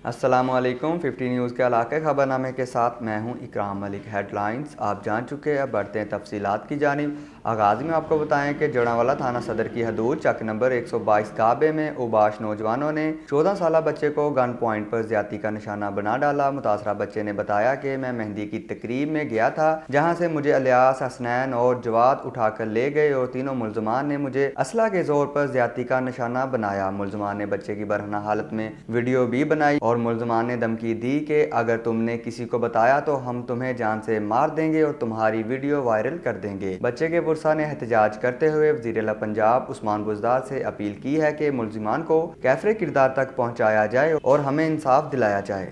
अस्सलामुअलैकुम 50 न्यूज़ के इलाके खबरनामे के साथ मैं हूं इकराम मलिक। हेडलाइंस आप जान चुके हैं, अब बढ़ते हैं तफसीलात की जानिब। आगाज़ में आपको बताएं कि जड़ांवाला थाना सदर की हदूद चक नंबर 122 काबे में उबाश नौजवानों ने 14 साल बच्चे को गन पॉइंट पर ज्यादती का निशाना बना डाला। मुतासरा बच्चे ने बताया कि मैं मेहंदी की तकरीब में गया था, जहाँ से मुझे इलियास, हसनैन और जवाद उठाकर ले गए और तीनों मुलजमान ने मुझे असला के जोर पर ज्यादती का निशाना बनाया। मुलजमान ने बच्चे की बरहना हालत में वीडियो भी बनाई और मुलजमान ने धमकी दी कि अगर तुमने किसी को बताया तो हम तुम्हें जान से मार देंगे और तुम्हारी वीडियो वायरल कर देंगे। बच्चे के पुरसा ने एहतजाज करते हुए वज़ीर आला पंजाब उस्मान बुज़दार से अपील की है कि मुलजिमान को कैफरे किरदार तक पहुँचाया जाए और हमें इंसाफ दिलाया जाए।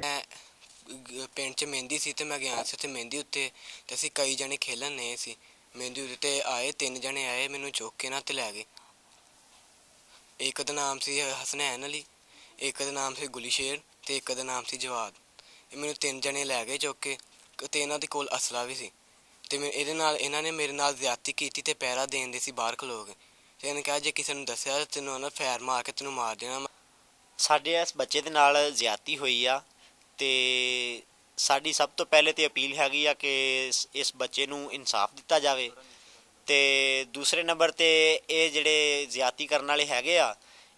ਪਿੰਡ 'ਚ ਮਹਿੰਦੀ ਸੀ ਤੇ ਮੈਂ ਗਿਆ ਸੀ ਉੱਥੇ ਮਹਿੰਦੀ ਉੱਤੇ ਤੇ ਅਸੀਂ ਕਈ ਜਣੇ ਖੇਲਣ ਨੇ ਸੀ ਮਹਿੰਦੀ ਉੱਤੇ ਤੇ ਆਏ 3 ਜਣੇ ਆਏ ਮੈਨੂੰ ਚੁੱਕ ਕੇ ਨਾ ਤੇ ਲੈ ਗਏ। ਇੱਕ ਦਾ ਨਾਮ ਸੀ ਹਸਨੈਨ ਅਲੀ, ਇੱਕ ਦਾ ਨਾਮ ਸੀ ਗੁਲੀਸ਼ੇਰ ਤੇ ਇੱਕ ਦਾ ਨਾਮ ਸੀ ਜਵਾਦ। ਇਹ ਮੈਨੂੰ 3 ਜਣੇ ਲੈ ਗਏ ਚੁੱਕ ਕੇ ਤੇ ਇਹਨਾਂ ਦੇ ਕੋਲ ਅਸਲਾ ਵੀ ਸੀ ਤੇ ਇਹਨਾਂ ਨੇ ਮੇਰੇ ਨਾਲ ਜ਼ਿਆਦਤੀ ਕੀਤੀ ਤੇ ਪਹਿਰਾ ਦੇਣ ਦੇ ਸੀ ਬਾਹਰ ਖਲੋ ਕੇ ਤੇ ਇਹਨੇ ਕਿਹਾ ਜੇ ਕਿਸੇ ਨੂੰ ਦੱਸਿਆ ਤੈਨੂੰ ਉਹਨਾਂ ਫੈਰ ਮਾਰ ਕੇ ਤੈਨੂੰ ਮਾਰ ਦੇਣਾ। ਸਾਡੇ ਇਸ ਬੱਚੇ ਦੇ ਨਾਲ ਜ਼ਿਆਦਤੀ ਹੋਈ ਆ ਤੇ ਸਾਡੀ ਸਭ ਤੋਂ ਪਹਿਲੇ ਤੇ ਅਪੀਲ ਹੈਗੀ ਆ ਕਿ ਇਸ ਬੱਚੇ ਨੂੰ ਇਨਸਾਫ ਦਿੱਤਾ ਜਾਵੇ ਤੇ ਦੂਸਰੇ ਨੰਬਰ ਤੇ ਇਹ ਜਿਹੜੇ ਜ਼ਿਆਦਤੀ ਕਰਨ ਵਾਲੇ ਹੈਗੇ ਆ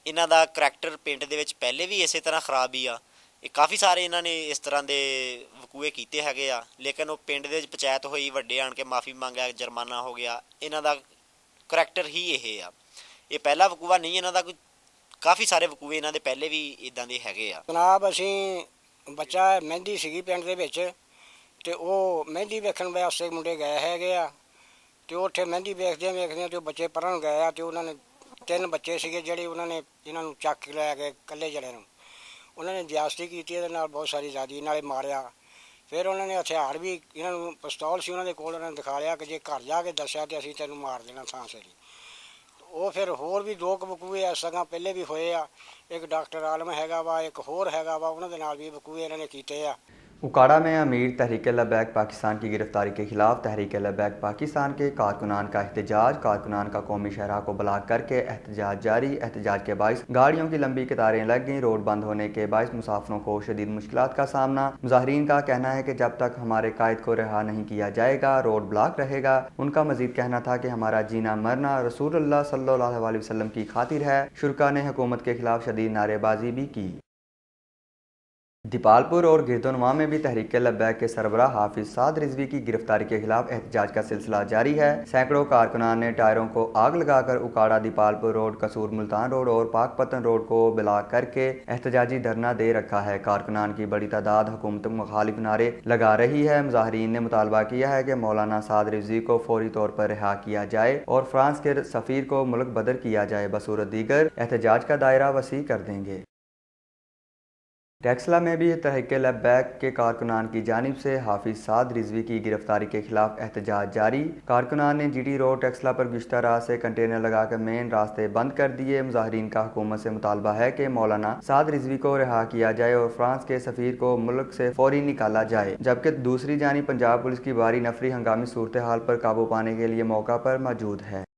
ਇਹਨਾਂ ਦਾ ਕਰੈਕਟਰ ਪਿੰਡ ਦੇ ਵਿੱਚ ਪਹਿਲੇ ਵੀ ਇਸੇ ਤਰ੍ਹਾਂ ਖਰਾਬ ਹੀ ਆ। ਇਹ ਕਾਫੀ ਸਾਰੇ ਇਹਨਾਂ ਨੇ ਇਸ ਤਰ੍ਹਾਂ ਦੇ ਵਕੂਏ ਕੀਤੇ ਹੈਗੇ ਆ, ਲੇਕਿਨ ਉਹ ਪਿੰਡ ਦੇ ਵਿੱਚ ਪੰਚਾਇਤ ਹੋਈ, ਵੱਡੇ ਆਣ ਕੇ ਮਾਫੀ ਮੰਗਿਆ, ਜੁਰਮਾਨਾ ਹੋ ਗਿਆ। ਇਹਨਾਂ ਦਾ ਕਰੈਕਟਰ ਹੀ ਇਹ ਆ, ਇਹ ਪਹਿਲਾ ਵਕੂਆ ਨਹੀਂ ਇਹਨਾਂ ਦਾ, ਕੋਈ ਕਾਫੀ ਸਾਰੇ ਵਕੂਏ ਇਹਨਾਂ ਦੇ ਪਹਿਲੇ ਵੀ ਇੱਦਾਂ ਦੇ ਹੈਗੇ ਆ। ਜਨਾਬ ਅਸੀਂ ਬੱਚਾ ਮਹਿੰਦੀ ਸੀਗੀ ਪਿੰਡ ਦੇ ਵਿੱਚ ਤੇ ਉਹ ਮਹਿੰਦੀ ਵੇਖਣ ਵਾਸਤੇ ਮੁੰਡੇ ਗਏ ਹੈਗੇ ਆ ਤੇ ਉੱਥੇ ਮਹਿੰਦੀ ਵੇਖਦਿਆਂ ਤੇ ਉਹ ਬੱਚੇ ਪੜ੍ਹਨ ਗਏ ਆ ਤੇ ਉਹਨਾਂ ਨੇ 3 ਬੱਚੇ ਸੀਗੇ ਜਿਹੜੇ ਉਹਨਾਂ ਨੇ ਇਹਨਾਂ ਨੂੰ ਚੱਕ ਕੇ ਲੈ ਗਏ ਇਕੱਲੇ ਜਣੇ ਨੂੰ। ਉਹਨਾਂ ਨੇ ਜ਼ਿਆਦਤੀ ਕੀਤੀ, ਇਹਦੇ ਨਾਲ ਬਹੁਤ ਸਾਰੀ ਜ਼ਿਆਦਤੀ ਨਾਲੇ ਮਾਰਿਆ। ਫਿਰ ਉਹਨਾਂ ਨੇ ਹਥਿਆਰ ਵੀ, ਇਹਨਾਂ ਨੂੰ ਪਿਸਤੌਲ ਸੀ ਉਹਨਾਂ ਦੇ ਕੋਲ, ਉਹਨਾਂ ਨੇ ਦਿਖਾ ਲਿਆ ਕਿ ਜੇ ਘਰ ਜਾ ਕੇ ਦੱਸਿਆ ਤੇ ਅਸੀਂ ਤੈਨੂੰ ਮਾਰ ਦੇਣਾ ਥਾਂ ਸਿਰੀ। ਉਹ ਫਿਰ ਹੋਰ ਵੀ 2 ਵਕੂਏ ਇਸ ਤਰ੍ਹਾਂ ਪਹਿਲੇ ਵੀ ਹੋਏ ਆ। ਇੱਕ ਡਾਕਟਰ ਆਲਮ ਹੈਗਾ ਵਾ, ਇੱਕ ਹੋਰ ਹੈਗਾ ਵਾ, ਉਹਨਾਂ ਦੇ ਨਾਲ ਵੀ ਵਕੂਏ ਇਹਨਾਂ ਨੇ ਕੀਤੇ ਆ। उकाड़ा में अमीर तहरीक लबैक पाकिस्तान की गिरफ्तारी के खिलाफ तहरीक लबैक पाकिस्तान के कारकुनान का एहतजाज। कारकुनान का कौमी शहरा को ब्लॉक करके एहतजाज जारी। एहतजाज के बायस गाड़ियों की लंबी कतारें लग गईं। रोड बंद होने के बायस मुसाफिरों को शदीद मुश्किलात का सामना। मुजाहरीन का कहना है कि जब तक हमारे कायद को रिहा नहीं किया जाएगा रोड ब्लॉक रहेगा। उनका मजीद कहना था कि हमारा जीना मरना रसूलुल्लाह सल्लल्लाहु अलैहि वसल्लम की खातिर है। शुरका ने हुकूमत के खिलाफ शदीद नारेबाजी भी की। दीपालपुर और गिरदोनवा में भी तहरीक लबैक के सरबराह हाफिज साद रिजवी की गिरफ्तारी के खिलाफ एहतजाज का सिलसिला जारी है। सैकड़ों कारकुनान ने टायरों को आग लगाकर उकाड़ा, दीपालपुर रोड, कसूर मुल्तान रोड और पाकपतन रोड को ब्लॉक करके एहतजाजी धरना दे रखा है। कारकुनान की बड़ी तादाद हुकूमत मुखालिफ नारे लगा रही है। मुजाहरीन ने मुतालबा किया है कि मौलाना साद रिजवी को फौरी तौर पर रिहा किया जाए और फ्रांस के सफीर को मुल्क बदर किया जाए। बसूरत दीगर एहतजाज का दायरा वसी कर देंगे। टेक्सला में भी तहरीक लबैक के कारकुनान की जानिब से हाफिज साद रिजवी की गिरफ्तारी के खिलाफ एहतजाज जारी। कारकुनान ने जीटी रोड टेक्सला पर गुज़श्ता रात से कंटेनर लगाकर मेन रास्ते बंद कर दिए। मुजाहरीन का हुकूमत से मुतालबा है कि मौलाना साद रिजवी को रिहा किया जाए और फ्रांस के सफीर को मुल्क से फौरी निकाला जाए। जबकि दूसरी जानिब पंजाब पुलिस की भारी नफरी हंगामी सूरत हाल पर काबू पाने के लिए मौका पर मौजूद है।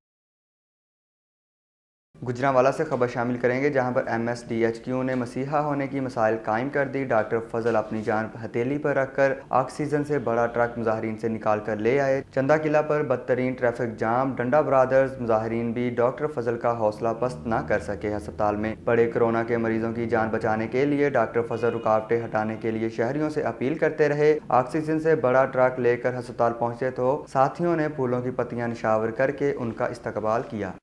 गुजरांवाला से खबर शामिल करेंगे, जहां पर MSDHQ ने मसीहा होने की मिसाइल कायम कर दी। डॉक्टर फजल अपनी जान हथेली पर रखकर ऑक्सीजन से बड़ा ट्रक मुजाहरीन से निकाल कर ले आए। चंदा किला पर बदतरीन ट्रैफिक जाम, डंडा ब्रादर्स। मुजाहरीन भी डॉक्टर फजल का हौसला पस्त न कर सके। अस्पताल में पड़े कोरोना के मरीजों की जान बचाने के लिए डॉक्टर फजल रुकावटें हटाने के लिए शहरियों से अपील करते रहे। ऑक्सीजन से बड़ा ट्रक लेकर अस्पताल पहुंचे तो साथियों ने फूलों की पत्तियां निशावर करके उनका इस्तकबाल किया।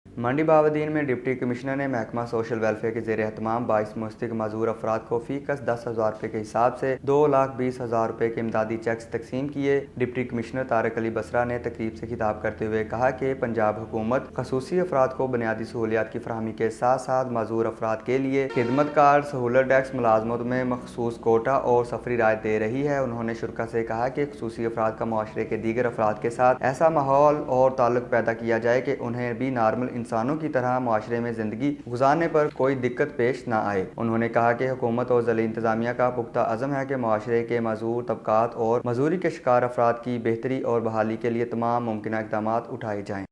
मंडी बावदीन में डिप्टी कमिश्नर ने महकमा सोशल वेलफेयर के ज़ेर एहतमाम 22 मुस्तक माजूर अफराद को फ़ीकस 10,000 रुपये के हिसाब से 2,20,000 रुपये के इमदादी चेक्स तकसीम किए। डिप्टी कमिश्नर तारिक अली बसरा ने तकरीब से खिताब करते हुए कहा कि पंजाब हुकूमत खसूसी अफराद को बुनियादी सहूलियात की फराहमी के साथ साथ माजूर अफराद के लिए खिदमत कार्ड, सहूलत डेस्क, मुलाजमत में मखसूस कोटा और सफरी रायत दे रही है। उन्होंने शुरा से कहा कि खसूसी अफराद का मुआशरे के दीगर अफराद के साथ ऐसा माहौल और ताल्लुक पैदा किया जाए कि उन्हें भी नॉर्मल इंसानों की तरह मुआशरे में जिंदगी गुजारने पर कोई दिक्कत पेश न आए। उन्होंने कहा कि हुकूमत और ज़िला इंतजामिया का पुख्ता अज़म है कि मुआशरे के मजूर तबकात और मजूरी के शिकार अफराद की बेहतरी और बहाली के लिए तमाम मुमकिन इक़दामात उठाए जाएँ।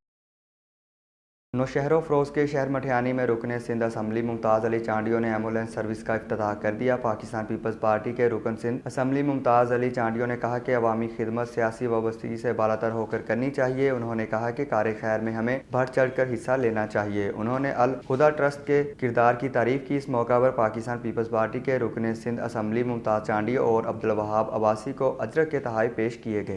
नौशहरों फरोज के शहर मठियानी में रुकन सिंध असम्बली मुमताज़ अली चांडियों ने एम्बुलेंस सर्विस का इफ्तिताह कर दिया। पाकिस्तान पीपल्स पार्टी के रुकन सिंध असम्बली मुमताज़ अली चांडियों ने कहा कि अवामी खिदमत सियासी वाबस्तगी से बालातर होकर करनी चाहिए। उन्होंने कहा कि कार खैर में हमें बढ़ चढ़ कर हिस्सा लेना चाहिए। उन्होंने अल खुदा ट्रस्ट के किरदार की तारीफ की। इस मौका पर पाकिस्तान पीपल्स पार्टी के रुकन सिंध असम्बली मुमताज़ चांडी और अब्दुल वहाब अब्बासी को अजरक के तोहफे पेश किए गए।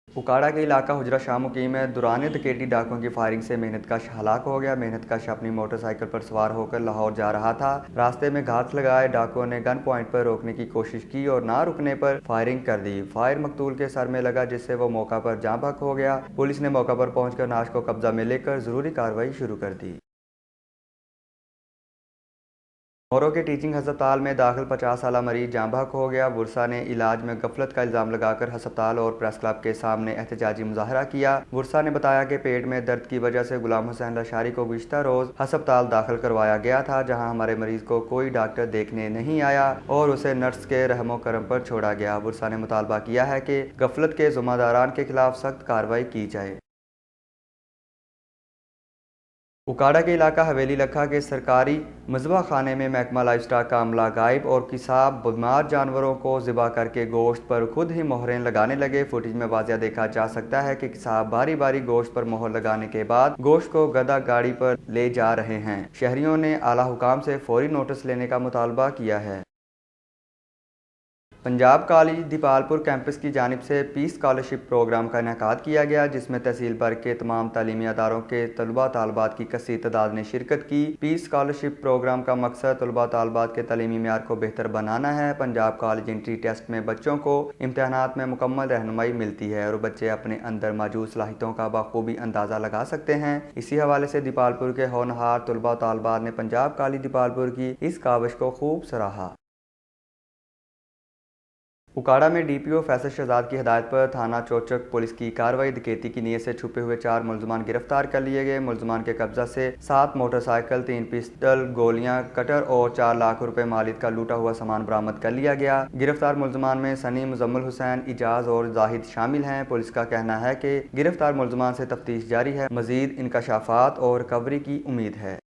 उकाड़ा के इलाका हुजरा शाह मुकीम में दुरान डकैती डाकुओं की फायरिंग से मेहनत कश हलाक हो गया। मेहनत कश अपनी मोटरसाइकिल पर सवार होकर लाहौर जा रहा था। रास्ते में घात लगाए डाकुओं ने गन पॉइंट पर रोकने की कोशिश की और ना रुकने पर फायरिंग कर दी। फायर मकतूल के सर में लगा, जिससे वो मौका पर जाँ बहक हो गया। पुलिस ने मौका पर पहुंचकर नाश को कब्जा में लेकर जरूरी कार्रवाई शुरू कर दी। मोरो के टीचिंग हस्पताल में दाखिल 50 साला मरीज जाँ बहक हो गया। बुरसा ने इलाज में गफलत का इल्ज़ाम लगाकर हस्पताल और प्रेस क्लब के सामने एहतजाजी मुजाहरा किया। बुरसा ने बताया कि पेट में दर्द की वजह से गुलाम हुसैन लशारी को गुज़िश्ता रोज़ हस्पताल दाखिल करवाया गया था, जहां हमारे मरीज को कोई डॉक्टर देखने नहीं आया और उसे नर्स के रहमो करम पर छोड़ा गया। बुरसा ने मुतालबा किया है कि गफलत के ज़िम्मेदारान के खिलाफ सख्त कार्रवाई की जाए। उकाड़ा के इलाका हवेली लखा के सरकारी मज़बा खाने में महकमा लाइफ स्टॉक का अमला गायब और किसाब बीमार जानवरों को ज़िबा करके गोश्त पर खुद ही मोहरें लगाने लगे। फुटेज में वाज़िया देखा जा सकता है कि किसाब बारी बारी गोश्त पर मोहर लगाने के बाद गोश्त को गदा गाड़ी पर ले जा रहे हैं। शहरियों ने आला हुकाम से फौरी नोटिस लेने का मुतालबा किया है। पंजाब कॉलेज दीपालपुर कैंपस की जानिब से पीस स्कॉलरशिप प्रोग्राम का इनेकाद किया गया, जिसमें तहसील भर के तमाम तालीमी अदारों के तलबा तालबात की कसीर तादाद ने शिरकत की। पीस स्कॉलरशिप प्रोग्राम का मकसद तलबा तालबात के तालीमी मेयार को बेहतर बनाना है। पंजाब कॉलेज एंट्री टेस्ट में बच्चों को इम्तहानात में मुकम्मल रहनुमाई मिलती है और बच्चे अपने अंदर मौजूद सलाहियतों का बखूबी अंदाज़ा लगा सकते हैं। इसी हवाले से दीपालपुर के होनहार तलबा तालबात ने पंजाब कॉलेज दीपालपुर की इस काविश को खूब सराहा। उकाड़ा में डीपीओ फैसल शहजाद की हिदायत पर थाना चौचक पुलिस की कार्रवाई। डकैती की नीयत से छुपे हुए 4 मुलजमान गिरफ्तार कर लिए गए। मुलजमान के कब्जा से 7 मोटरसाइकिल, 3 पिस्टल, गोलियां, कटर और 4 लाख रुपए मालियत का लूटा हुआ सामान बरामद कर लिया गया। गिरफ्तार मुलजमान में सनी, मुजम्मिल हुसैन, इजाज और जाहिद शामिल हैं। पुलिस का कहना है कि गिरफ्तार मुलजमान से तफ्तीश जारी है। मजीद इंकशाफात और रिकवरी की उम्मीद है।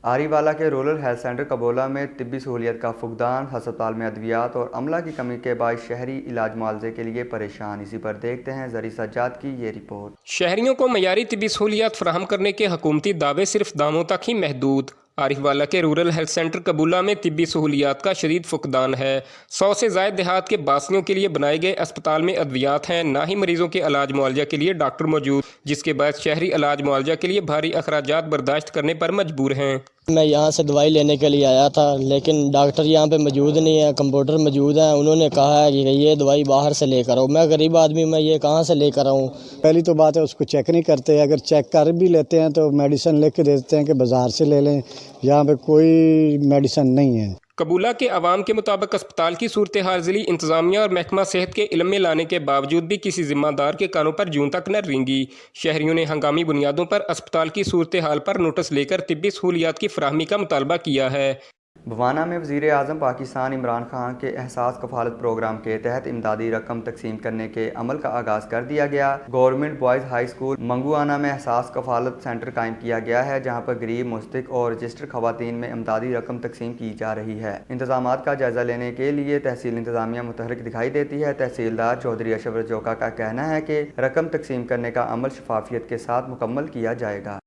आरीवाला के रूरल हेल्थ सेंटर कबोला में तिब्बी सहूलियत का फुकदान। हस्पताल में अद्वियात और अमला की कमी के बाद शहरी इलाज मुआवजे के लिए परेशान। इसी पर देखते हैं जरी सज्जाद की ये रिपोर्ट। शहरियों को मयारी तिब्बी सहूलियात फराहम करने के हुकूमती दावे सिर्फ दामों तक ही महदूद। आरिफवाला के रूरल हेल्थ सेंटर कबूला में तिब्बी सहूलियात का शदीद फुकदान है। 100 से ज़ायद देहात के बासियों के लिए बनाए गए अस्पताल में अद्वियात हैं, ना ही मरीजों के इलाज मुआवजा के लिए डॉक्टर मौजूद, जिसके बाद शहरी इलाज मुआवजा के लिए भारी अखराजात बर्दाश्त करने पर मजबूर हैं। मैं यहाँ से दवाई लेने के लिए आया था, लेकिन डॉक्टर यहाँ पे मौजूद नहीं है, कंप्यूटर मौजूद है। उन्होंने कहा है कि ये दवाई बाहर से लेकर आओ। मैं गरीब आदमी, मैं ये कहाँ से लेकर आऊँ? पहली तो बात है उसको चेक नहीं करते। अगर चेक कर भी लेते हैं तो मेडिसिन लिख के देते हैं कि बाज़ार से ले लें। यहाँ पे कोई मेडिसिन नहीं है। कबूला के अवाम के मुताबिक अस्पताल की सूरत हाल ज़िली इंतज़ामिया और महकमा सेहत के इल्म में लाने के बावजूद भी किसी ज़िम्मेदार के कानों पर जूं तक न रेंगी। शहरियों ने हंगामी बुनियादों पर अस्पताल की सूरत हाल पर नोटिस लेकर तिब्बी सहूलियात की फराहमी का मुतालबा किया है। बवाना में वज़ीर आज़म पाकिस्तान इमरान खान के एहसास कफालत प्रोग्राम के तहत इमदादी रकम तकसीम करने के अमल का आगाज़ कर दिया गया। गवर्नमेंट बॉयज़ हाई स्कूल मंगुआना में एहसास कफालत सेंटर कायम किया गया है, जहां पर गरीब, मुस्तक और रजिस्टर्ड खवातीन में इमदादी रकम तकसीम की जा रही है। इंतजामात का जायज़ा लेने के लिए तहसील इंतजामिया मुतहरिक दिखाई देती है। तहसीलदार चौधरी अशरफ रजौका का कहना है कि रकम तकसीम करने का अमल शफाफियत के साथ मुकम्मल किया जाएगा।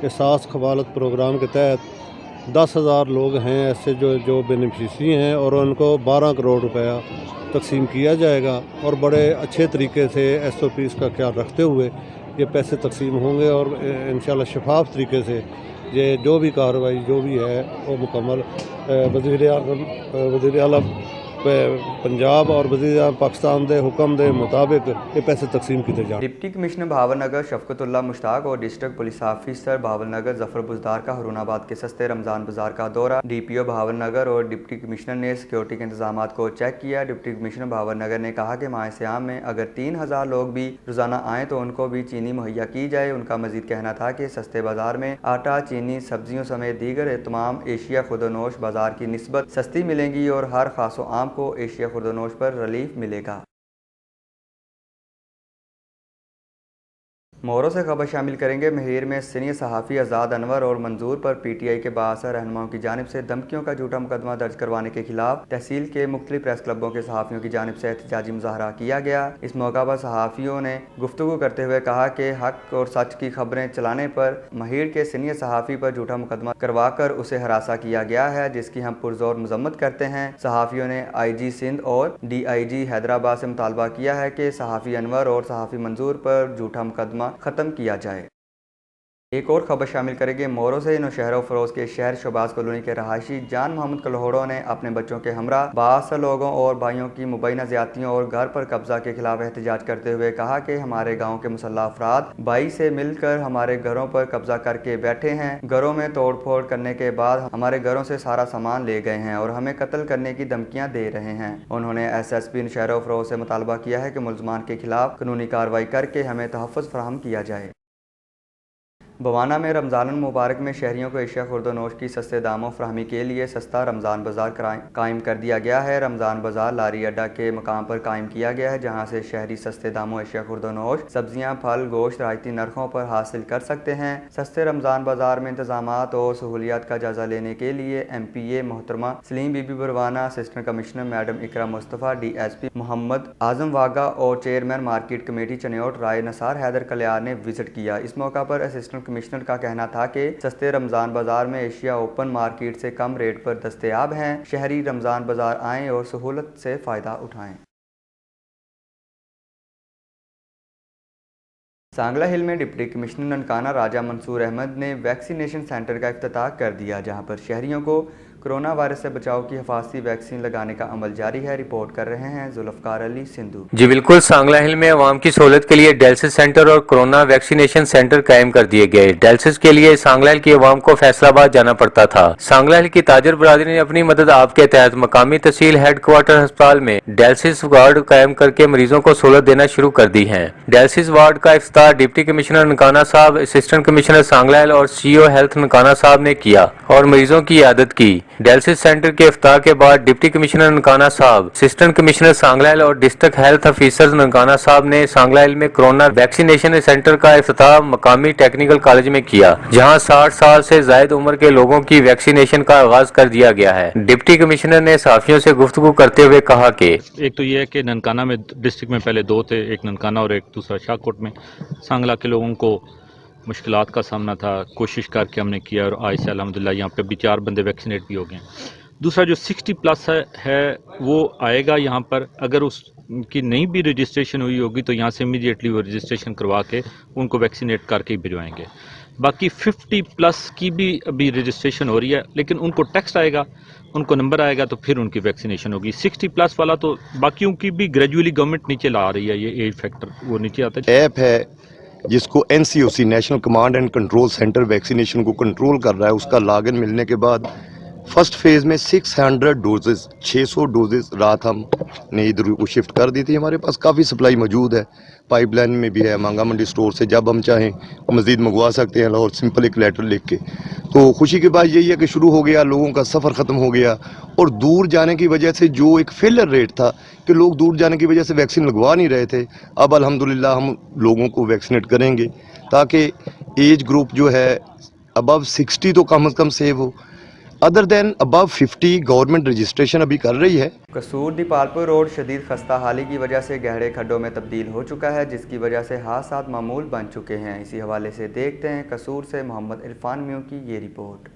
एहसास कफालत प्रोग्राम के तहत 10,000 लोग हैं ऐसे जो बेनिफिशरी हैं और उनको 12 करोड़ रुपया तकसीम किया जाएगा और बड़े अच्छे तरीके से SOPs का ख्याल रखते हुए ये पैसे तकसीम होंगे और इंशाल्लाह शफाफ तरीके से ये जो भी कार्रवाई जो भी है वो मुकम्मल वज़ीर आज़म पंजाब और वज़ीर आज़म पाकिस्तान के हुक्म के मुताबिक ये पैसे तकसीम किए जाए। डिप्टी कमिश्नर भावलनगर शफकतुल्लाह मुश्ताक और district police officer Bahawalnagar Zafar Buzdar का हरुणाबाद के सस्ते रमज़ान बाजार का दौरा। DPO भावलनगर और डिप्टी कमिश्नर ने सिक्योरिटी के इंतजाम को चेक किया। डिप्टी कमिश्नर भावलनगर ने कहा कि माह सियाम में अगर 3,000 लोग भी रोज़ाना आएँ तो उनको भी चीनी मुहैया की जाए। उनका मजीद कहना था कि सस्ते बाजार में आटा, चीनी, सब्जियों समेत दीगर तमाम एशिया खुर्दनोश बाजार की निस्बत सस्ती मिलेंगी और हर खासो आम को एशिया खुर्दनोश पर रिलीफ मिलेगा। मोरों से खबर शामिल करेंगे। महर में सीनियर सहाफ़ी आज़ाद अनवर और मंजूर पर PTI के बाअसर रहनुमाओं की जानिब से धमकियों का झूठा मुकदमा दर्ज करवाने के खिलाफ तहसील के मुख्तलिफ प्रेस क्लबों के सहाफ़ियों की जानिब से एहतजाजी मुजाहरा किया गया। इस मौका पर सहाफ़ियों ने गुफ्तगू करते हुए कहा कि हक और सच की खबरें चलाने पर महर के सीनियर सहाफ़ी पर झूठा मुकदमा करवा कर उसे हरासा किया गया है, जिसकी हम पुरजोर मजम्मत करते हैं। सहाफ़ियों ने IG सिंध और DIG हैदराबाद से मुतालबा किया है कि सहाफ़ी अनवर और सहाफ़ी मंजूर पर झूठा मुकदमा ख़त्म किया जाए। एक और खबर शामिल करेंगे। मोरों से नौशहरा फरोज के शहर शहबाज कॉलोनी के रहायशी जान मोहम्मद कल्होड़ों ने अपने बच्चों के हमरा बासर लोगों और भाइयों की मुबैना ज़्यादतियों और घर पर कब्जा के खिलाफ एहतजाज करते हुए कहा कि हमारे गाँव के मुसल्लह अफराद भाई से मिलकर हमारे घरों पर कब्जा करके बैठे हैं। घरों में तोड़ फोड़ करने के बाद हमारे घरों से सारा सामान ले गए हैं और हमें कत्ल करने की धमकियाँ दे रहे हैं। उन्होंने SSP नौशहरा फरोज से मुतालबा किया है कि मुलजमान के खिलाफ कानूनी कार्रवाई करके हमें तहफ़्फ़ुज़ फराहम किया जाए। बवाना में रमज़ान मुबारक में शहरियों को एशिया खुर्दोनोश की सस्ते दामों फराहमी के लिए सस्ता रमज़ान बाज़ार कायम कर दिया गया है। रमज़ान बाज़ार लारी अड्डा के मकाम पर कायम किया गया है, जहां से शहरी सस्ते दामों एशिया खुर्दोनोश सब्जियां, फल, गोश्त रायती नरखों पर हासिल कर सकते हैं। सस्ते रमज़ान बाज़ार में इंतजामात और सहूलियात का जायज़ा लेने के लिए MPA मोहतरमा सलीम बीबी बरवाना, असिस्टेंट कमिश्नर मैडम इकरा मुस्तफ़ा, DSP मोहम्मद आज़म वागा और चेयरमैन मार्केट कमेटी चनियोट राय नसार हैदर कल्यार ने विजिट किया। इस मौका पर असिस्टेंट कमिश्नर का कहना था कि सस्ते रमज़ान बाज़ार में एशिया ओपन मार्केट से कम रेट पर दस्तयाब हैं। शहरी रमज़ान बाज़ार आएँ और सहूलत से फ़ायदा उठाएँ। सांगला हिल में डिप्टी कमिश्नर ननकाना राजा मंसूर अहमद ने वैक्सीनेशन सेंटर का इफ्तिताह कर दिया, जहां पर शहरियों को कोरोना वायरस से बचाव की हिफाजती वैक्सीन लगाने का अमल जारी है। रिपोर्ट कर रहे हैं जुल्फकार अली सिंधु। जी बिल्कुल, सांगला हिल में अवाम की सहूलत के लिए डायलिसिस सेंटर और कोरोना वैक्सीनेशन सेंटर कायम कर दिए गए। डायलिसिस के लिए सांगला हिल की अवाम को फैसलाबाद जाना पड़ता था। सांगला हिल की ताजर बरादरी ने अपनी मदद आप के तहत मकामी तहसील हेडक्वार्टर अस्पताल में डायलिसिस वार्ड कायम करके मरीजों को सहूलत देना शुरू कर दी है। डायलिसिस वार्ड का इफ्तिताह डिप्टी कमिश्नर ननकाना साहब, असिस्टेंट कमिश्नर सांगला हिल और CO हेल्थ ननकाना साहब ने किया और मरीजों की इयादत की। डायलिसिस सेंटर के इफ्तिताह के बाद डिप्टी कमिश्नर ननकाना साहब, असिस्टेंट कमिश्नर सांगला हिल और डिस्ट्रिक्ट हेल्थ ऑफिसर ननकाना साहब ने सांगला हिल में कोरोना वैक्सीनेशन सेंटर का इफ्तिताह मकामी टेक्निकल कॉलेज में किया, जहां 60 साल से जायद उम्र के लोगों की वैक्सीनेशन का आगाज कर दिया गया है। डिप्टी कमिश्नर ने सहाफियों से गुफ्तगू करते हुए कहा कि एक तो ये है कि ननकाना में डिस्ट्रिक्ट में पहले 2 थे, एक ननकाना और एक दूसरा शाहकोट में। सांगला के लोगों को मुश्किलात का सामना था, कोशिश करके हमने किया और आज से अल्हम्दुलिल्लाह यहाँ पे भी 4 बंदे वैक्सीनेट भी हो गए। दूसरा जो 60 प्लस है वो आएगा यहाँ पर। अगर उसकी नहीं भी रजिस्ट्रेशन हुई होगी तो यहाँ से इमीडिएटली वो रजिस्ट्रेशन करवा के उनको वैक्सीनेट करके ही भिजवाएंगे। बाकी 50 प्लस की भी अभी रजिस्ट्रेशन हो रही है, लेकिन उनको टेक्स्ट आएगा, उनको नंबर आएगा तो फिर उनकी वैक्सीनेशन होगी। 60 प्लस वाला तो बाकियों की भी ग्रेजुअली गवर्नमेंट नीचे ला रही है, ये एज फैक्टर वो नीचे आता है। ऐप है जिसको NCOC national command and control centre vaccination को कंट्रोल कर रहा है। उसका लॉगिन मिलने के बाद फर्स्ट फेज़ में 600 डोजेस 600 डोजेस रात हमने इधर को शिफ्ट कर दी थी। हमारे पास काफ़ी सप्लाई मौजूद है, पाइपलाइन में भी है, मांगा मंडी स्टोर से जब हम चाहें मज़ीद मंगवा सकते हैं और सिंपल एक लेटर लिख के। तो खुशी की बात यही है कि शुरू हो गया, लोगों का सफ़र ख़त्म हो गया और दूर जाने की वजह से जो एक फेलर रेट था कि लोग दूर जाने की वजह से वैक्सीन लगवा नहीं रहे थे, अब अल्हम्दुलिल्लाह हम लोगों को वैक्सीनेट करेंगे ताकि एज ग्रुप जो है अबव 60 तो कम से कम सेव हो। Other than above 50 government registration अभी कर रही है। कसूर दीपालपुर रोड शदीद खस्ता हाली की वजह से गहरे खड्डों में तब्दील हो चुका है, जिसकी वजह से हादसात मामूल बन चुके हैं। इसी हवाले से देखते हैं कसूर से मोहम्मद इरफान मियों की ये रिपोर्ट।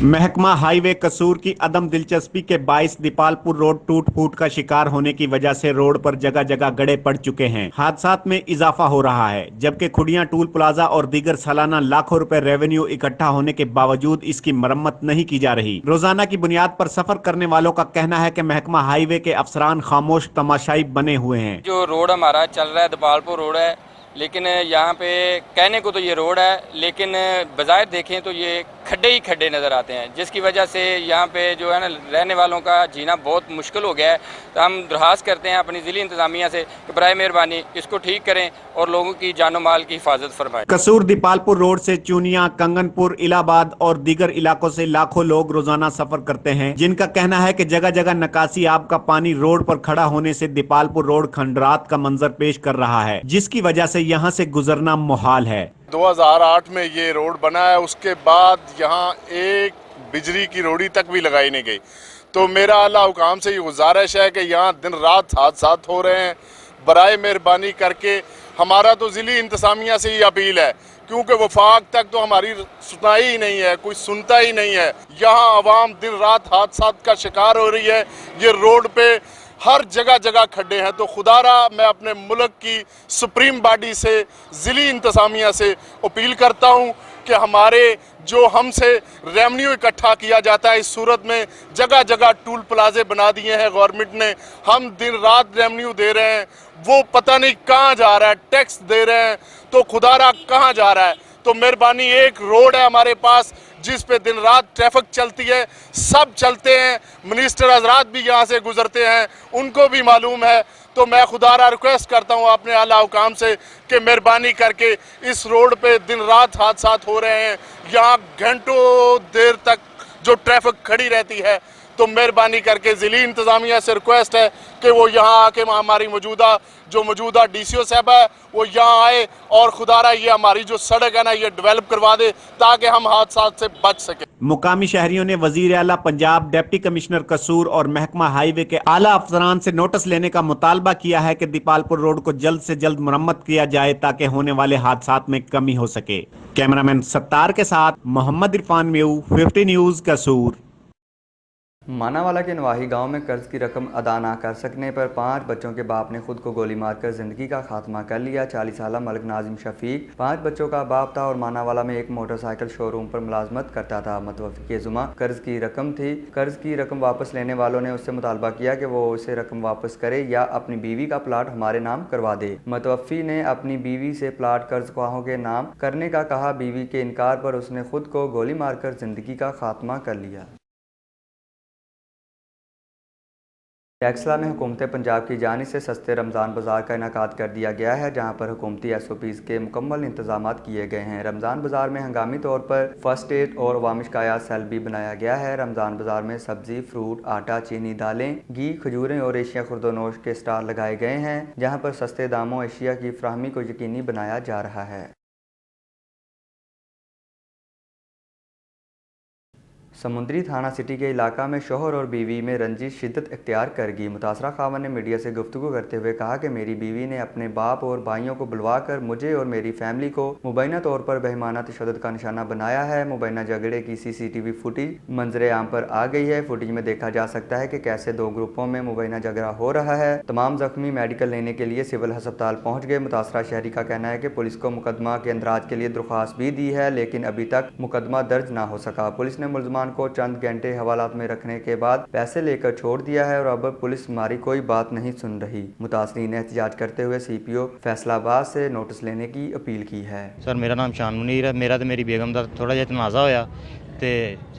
महकमा हाईवे कसूर की अदम दिलचस्पी के बाइस दीपालपुर रोड टूट फूट का शिकार होने की वजह से रोड पर जगह जगह गड्ढे पड़ चुके हैं। हादसात में इजाफा हो रहा है, जबकि खुडियां टूल प्लाजा और दीगर सालाना लाखों रुपए रेवेन्यू इकट्ठा होने के बावजूद इसकी मरम्मत नहीं की जा रही। रोजाना की बुनियाद पर सफर करने वालों का कहना है कि महकमा हाईवे के अफसरान खामोश तमाशाई बने हुए हैं। जो रोड हमारा चल रहा है दीपालपुर रोड है, लेकिन यहाँ पे कहने को तो ये रोड है, लेकिन बजाय देखें तो ये खड्डे ही खड्डे नज़र आते हैं, जिसकी वजह से यहाँ पे जो है ना रहने वालों का जीना बहुत मुश्किल हो गया है। तो हम दरख्वास्त करते हैं अपनी ज़िली इंतज़ामिया से कि बराए मेहरबानी इसको ठीक करें और लोगों की जानो माल की हिफाजत फरमाएं। कसूर दीपालपुर रोड से चूनिया, कंगनपुर, इलाहाबाद और दीगर इलाकों से लाखों लोग रोजाना सफर करते हैं, जिनका कहना है कि जगह जगह निकासी आब का पानी रोड पर खड़ा होने से दीपालपुर रोड खंडरात का मंजर पेश कर रहा है, जिसकी वजह से यहाँ से गुजरना मुहाल है। 2008 में ये रोड बना है, उसके बाद यहाँ एक बिजली की रोड़ी तक भी लगाई नहीं गई। तो मेरा आला हुकाम से ये गुजारिश है कि यहाँ दिन रात हादसा हो रहे हैं, बराए मेहरबानी करके हमारा तो ज़िली इंतज़ामिया से ही अपील है, क्योंकि वफाक तक तो हमारी सुनाई ही नहीं है, कोई सुनता ही नहीं है। यहाँ आवाम दिन रात हादसा का शिकार हो रही है। ये रोड पे हर जगह जगह खड्डे हैं। तो खुदारा मैं अपने मुल्क की सुप्रीम बॉडी से, ज़िली इंतज़ामिया से अपील करता हूँ कि हमारे जो हमसे रेवन्यू इकट्ठा किया जाता है, इस सूरत में जगह जगह टूल प्लाजे बना दिए हैं गवर्नमेंट ने, हम दिन रात रेवन्यू दे रहे हैं, वो पता नहीं कहाँ जा रहा है, टैक्स दे रहे हैं, तो खुदारा कहाँ जा रहा है। तो मेहरबानी, एक रोड है हमारे पास जिस पे दिन रात ट्रैफिक चलती है, सब चलते हैं, मिनिस्टर हजरात भी यहाँ से गुजरते हैं, उनको भी मालूम है। तो मैं खुदारा रिक्वेस्ट करता हूँ अपने आला हुकाम से कि मेहरबानी करके इस रोड पे दिन रात हादसा हो रहे हैं, यहाँ घंटों देर तक जो ट्रैफिक खड़ी रहती है। तो मेहरबानी करके ज़िली इंतज़ामिया से रिक्वेस्ट है कि वो यहाँ आके हमारी मौजूदा DCO साहब है वो यहाँ आए और खुदारा ये हमारी जो सड़क है ना ये डेवलप करवा दे, ताकि हम हादसा से बच सके। मुकामी शहरियों ने वजीर आला पंजाब, डिप्टी कमिश्नर कसूर और महकमा हाईवे के आला अफसरान से नोटिस लेने का मुतालबा किया है कि दीपालपुर रोड को जल्द से जल्द मुरम्मत किया जाए ताकि होने वाले हादसात में कमी हो सके। कैमरामैन सत्तार के साथ मोहम्मद इरफान मेऊ, 50 न्यूज़ कसूर। मानावाला के नवाही गांव में कर्ज की रकम अदा ना कर सकने पर 5 बच्चों के बाप ने खुद को गोली मारकर जिंदगी का खात्मा कर लिया। 40 साल मलिक नाजिम शफीक 5 बच्चों का बाप था और मानावाला में एक मोटरसाइकिल शोरूम पर मुलाजमत करता था। मतवफी के जुमा कर्ज की रकम थी। कर्ज की रकम वापस लेने वालों ने उससे मुतालबा किया कि वो उसे रकम वापस करे या अपनी बीवी का प्लाट हमारे नाम करवा दे। मतवफी ने अपनी बीवी से प्लाट कर्ज ख्वाहों के नाम करने का कहा। बीवी के इनकार पर उसने खुद को गोली मारकर जिंदगी का खात्मा कर लिया। टेक्सला में हुकूमत पंजाब की जानिब से सस्ते रमज़ान बाज़ार का इनेकाद कर दिया गया है, जहां पर हुकूमती SOPs के मुकम्मल इंतजाम किए गए हैं। रमज़ान बाज़ार में हंगामी तौर पर फर्स्ट एड और अवामी शिकायत सेल भी बनाया गया है। रमज़ान बाज़ार में सब्जी, फ्रूट, आटा, चीनी, दालें, घी, खजूरें और एशिया खुर्दोनोश के स्टॉल लगाए गए हैं, जहाँ पर सस्ते दामों एशिया की फ्राहमी को यकीनी बनाया जा रहा है। समुद्री थाना सिटी के इलाका में शोहर और बीवी में रंजिश शिद्दत इख्तियार कर गई। मुतासरा खावन ने मीडिया से गुफ्तगू करते हुए कहा कि मेरी बीवी ने अपने बाप और भाइयों को बुलवा कर मुझे और मेरी फैमिली को मुबैना तौर पर बेहमाना तशद्दुद का निशाना बनाया है। मुबैना झगड़े की CCTV फुटेज मंजरे आम पर आ गई है। फुटेज में देखा जा सकता है कि कैसे 2 ग्रुपों में मुबैना झगड़ा हो रहा है। तमाम जख्मी मेडिकल लेने के लिए सिविल अस्पताल पहुँच गए। मुतासरा शहरी का कहना है कि पुलिस को मुकदमा के अंदराज के लिए दरख्वास्त भी दी है, लेकिन अभी तक मुकदमा दर्ज न हो सका। पुलिस ने मुलजमान को चंद घंटे हवालात में रखने के बाद पैसे लेकर छोड़ दिया है और अब पुलिस हमारी कोई बात नहीं सुन रही। मुतासरीन ने एहतजाज करते हुए CPO फैसलाबाद से नोटिस लेने की अपील की है। सर मेरा नाम शान मुनीर है। मेरा तो मेरी बेगम का थोड़ा जिहा तनाज़ा होया ते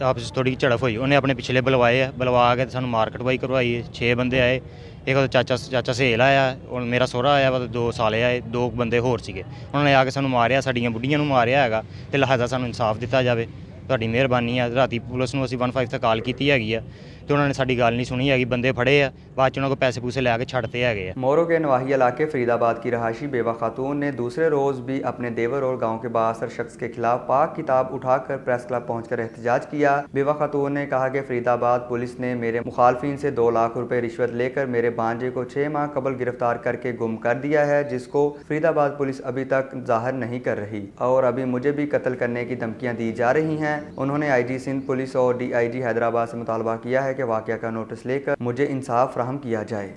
आपस थोड़ी झड़प हुई। उन्हें अपने पिछले बुलवाए बुलवा के सानू मार कटवाई करवाई। 6 बंदे आए, एक चाचा सहेल आया और मेरा सोहरा आया, 2 साले आए, 2 बंदे होर सीगे। उन्होंने आके सानू मारिया, साडियां बुढ़ियां नू मारिया हैगा ते लिहाजा सानू इंसाफ दिता जाए। ਤੁਹਾਡੀ ਮਿਹਰਬਾਨੀ ਹੈ। ਰਾਤੀ ਪੁਲਿਸ ਨੂੰ ਅਸੀਂ 15 ਤੇ ਕਾਲ ਕੀਤੀ ਹੈਗੀ ਆ ਤੇ ਉਹਨਾਂ ਨੇ ਸਾਡੀ ਗੱਲ ਨਹੀਂ ਸੁਣੀ ਹੈਗੀ। ਬੰਦੇ ਫੜੇ ਆ, बाद च उन्होंने पैसे पूसे ला के छड़ते है। मोरो के नवाही इलाके फरीदाबाद की रहायशी बेवा खातून ने दूसरे रोज़ भी अपने देवर और गांव के बासर शख्स के खिलाफ पाक किताब उठाकर प्रेस क्लब पहुंचकर एहतजाज किया। बेवा खातून ने कहा कि फरीदाबाद पुलिस ने मेरे मुखालफिन से 2 लाख रुपए रिश्वत लेकर मेरे भांजे को 6 माह कबल गिरफ्तार करके गुम कर दिया है, जिसको फरीदाबाद पुलिस अभी तक जाहिर नहीं कर रही और अभी मुझे भी कत्ल करने की धमकियाँ दी जा रही हैं। उन्होंने IG सिंध पुलिस और DIG हैदराबाद से मुतालबा किया है कि वाक़या का नोटिस लेकर मुझे इंसाफ फराहम किया जाए।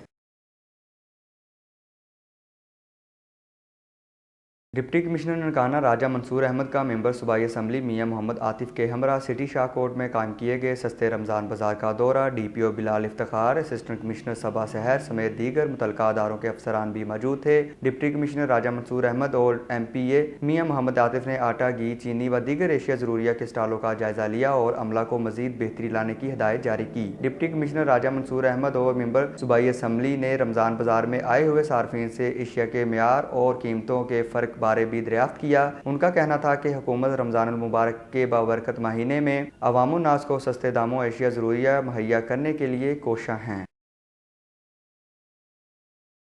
डिप्टी कमिश्नर ननकाना राजा मंसूर अहमद का मेंबर सूबाई असम्बली मियां मोहम्मद आतिफ के हमरा सिटी शाहकोट में कायम किए गए सस्ते रमज़ान बाजार का दौरा। DPO Bilal Iftikhar, assistant commissioner Saba Sahar समेत दीगर मुतल्लिका अदारों के अफसरान भी मौजूद थे। डिप्टी कमिश्नर राजा मंसूर अहमद और MPA मियां मोहम्मद आतिफ ने आटा, घी, चीनी व दीगर एशिया ज़रूरिया के स्टॉलों का जायजा लिया और अमला को मजीद बेहतरी लाने की हिदायत जारी की। डिप्टी कमिश्नर राजा मंसूर अहमद और मेंबर सूबाई असम्बली ने रमज़ान बाजार में आए हुए सार्फिन से एशिया के म्यार और कीमतों के फ़र्क बारे भी दरियाफ्त किया। उनका कहना था कि हुकूमत रमज़ान मुबारक के बाबरकत महीने में अवामुन नास को सस्ते दामों एशिया ज़रूरिया मुहैया करने के लिए कोशा हैं।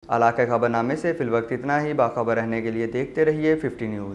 इलाका खबरनामे से फिलवक्त इतना ही। बाखबर रहने के लिए देखते रहिए 50 न्यूज़।